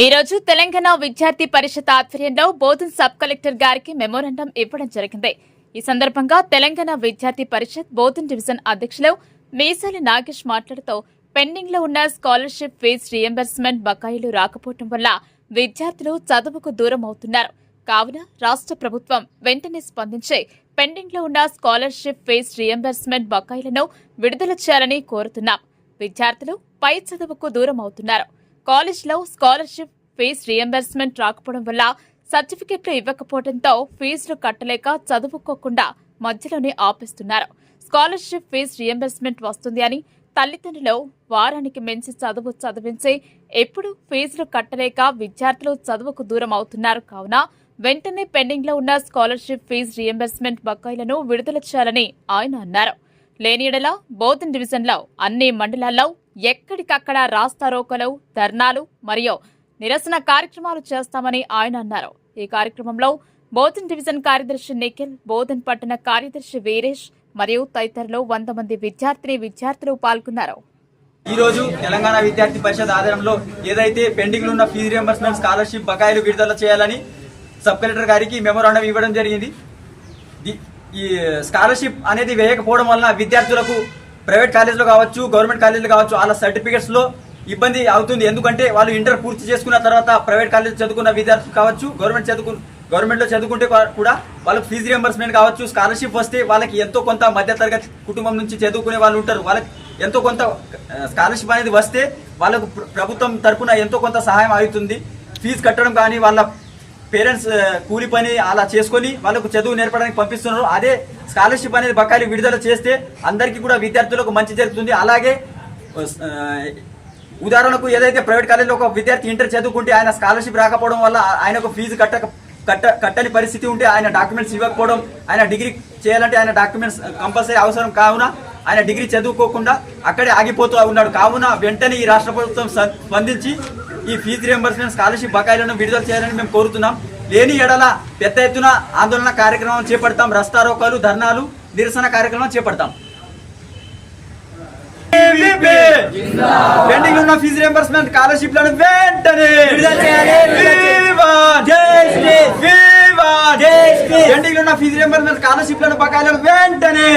ఈ రోజు తెలంగాణ విద్యార్థి పరిషత్ ఆధ్వర్యంలో బోధన్ సబ్ కలెక్టర్ గారికి మెమోరాండం ఇవ్వడం జరిగింది. ఈ సందర్భంగా తెలంగాణ విద్యార్థి పరిషత్ బోధన్ డివిజన్ అధ్యక్షులు మీసాలి నాగేష్ మాట్లాడుతూ పెండింగ్ లో ఉన్న స్కాలర్షిప్ ఫీజు రియంబర్స్మెంట్ బకాయిలు రాకపోవడం వల్ల విద్యార్థులు చదువుకు దూరం అవుతున్నారు. కావున రాష్ట్ర ప్రభుత్వం వెంటనే స్పందించి పెండింగ్ లో ఉన్న స్కాలర్షిప్ ఫీజు రియంబర్స్మెంట్ బకాయిలను విడుదల చేయాలని కోరుతున్నాం. విద్యార్థులు పై చదువుకు దూరం అవుతున్నారు. కాలేజ్లో స్కాలర్షిప్ ఫీజు రియంబర్స్మెంట్ రాకపోవడం వల్ల సర్టిఫికెట్లు ఇవ్వకపోవడంతో ఫీజులు కట్టలేక చదువుకోకుండా మధ్యలోనే ఆపేస్తున్నారు. స్కాలర్షిప్ ఫీజు రియంబర్స్మెంట్ వస్తుంది అని తల్లిదండ్రులు వారానికి మించి చదువు చదివించి ఎప్పుడు ఫీజులు కట్టలేక విద్యార్థులు చదువుకు దూరం అవుతున్నారు. కావున వెంటనే పెండింగ్ లో ఉన్న స్కాలర్షిప్ ఫీజు రియంబర్స్మెంట్ బకాయిలను విడుదల చేయాలని ఆయన అన్నారు. లేని యెడల బోధన్ డివిజన్లో అన్ని మండలాల్లో ఎక్కడికక్కడ రాస్తారోకోలు, ధర్నాలు మరియు నిరసన కార్యక్రమాలు చేస్తామని ఆయన అన్నారు. ఈ కార్యక్రమంలో బోధన్ డివిజన్ కార్యదర్శి నిఖిల్, బోధన్ పట్టణ కార్యదర్శి వీరేష్ మరియు తదితరులు 100 మంది విద్యార్థులు పాల్గొన్నారు. ఈ రోజు తెలంగాణ విద్యార్థి పరిషత్ ఆధ్వర్యంలో ఏదైతే పెండింగ్ లో ఉన్న ఫీజు రియంబర్స్మెంట్ స్కాలర్షిప్ బకాయిలు విడుదల చేయాలని సబ్ కలెక్టర్ గారికి మెమోరాండం ఇవ్వడం జరిగింది. ఈ స్కాలర్షిప్ అనేది వేయకపోవడం వలన విద్యార్థులకు ప్రైవేట్ కాలేజీలో కావచ్చు, గవర్నమెంట్ కాలేజీలో కావచ్చు, వాళ్ళ సర్టిఫికెట్స్ లో ఇబ్బంది అవుతుంది. ఎందుకంటే వాళ్ళు ఇంటర్ పూర్తి చేసుకున్న తర్వాత ప్రైవేట్ కాలేజ్ చదువుకున్న విద్యార్థులు కావచ్చు, గవర్నమెంట్ లో చదువుకుంటే కూడా వాళ్ళకి ఫీజు రియంబర్స్మెంట్ కావచ్చు, స్కాలర్షిప్ వస్తే వాళ్ళకి ఎంతో కొంత మధ్యతరగతి కుటుంబం నుంచి చదువుకునే వాళ్ళు ఉంటారు. వాళ్ళకి ఎంతో కొంత స్కాలర్షిప్ అనేది వస్తే వాళ్ళకు ప్రభుత్వం తరఫున ఎంతో కొంత సహాయం అవుతుంది. ఫీజు కట్టడం కానీ వాళ్ళ పేరెంట్స్ కూలి పని అలా చేసుకొని వాళ్ళకు చదువు నేర్పడానికి పంపిస్తున్నారు. అదే స్కాలర్షిప్ అనేది బకాయిలు విడుదల చేస్తే అందరికీ కూడా విద్యార్థులకు మంచి జరుగుతుంది. అలాగే ఉదాహరణకు ఏదైతే ప్రైవేట్ కాలేజీలో ఒక విద్యార్థి ఇంటర్ చదువుకుంటే ఆయన స్కాలర్షిప్ రాకపోవడం వల్ల ఆయనకు ఫీజు కట్టని పరిస్థితి ఉంటే ఆయన డాక్యుమెంట్స్ ఇవ్వకపోవడం, ఆయన డిగ్రీ చేయాలంటే ఆయన డాక్యుమెంట్స్ కంపల్సరీ అవసరం కావున ఆయన డిగ్రీ చదువుకోకుండా అక్కడే ఆగిపోతూ ఉన్నాడు. కావున వెంటనే ఈ రాష్ట్ర ప్రభుత్వం స్పందించి ఈ ఫీజు రియంబర్స్మెంట్ స్కాలర్షిప్ బకాయిలను విడుదల చేయాలని మేము కోరుతున్నాం. లేని ఎడల పెద్ద ఎత్తున ఆందోళన కార్యక్రమం చేపడతాం. రస్తారోకాలు, ధర్నాలు, నిరసన కార్యక్రమం చేపడతాం. పెండింగ్ ఉన్న ఫీజు రియంబర్స్మెంట్ స్కాలర్షిప్ లను వెంటనే పెండింగ్ ఉన్న ఫీజు రియంబర్స్మెంట్ స్కాలర్షిప్ లను బకాయిలను వెంటనే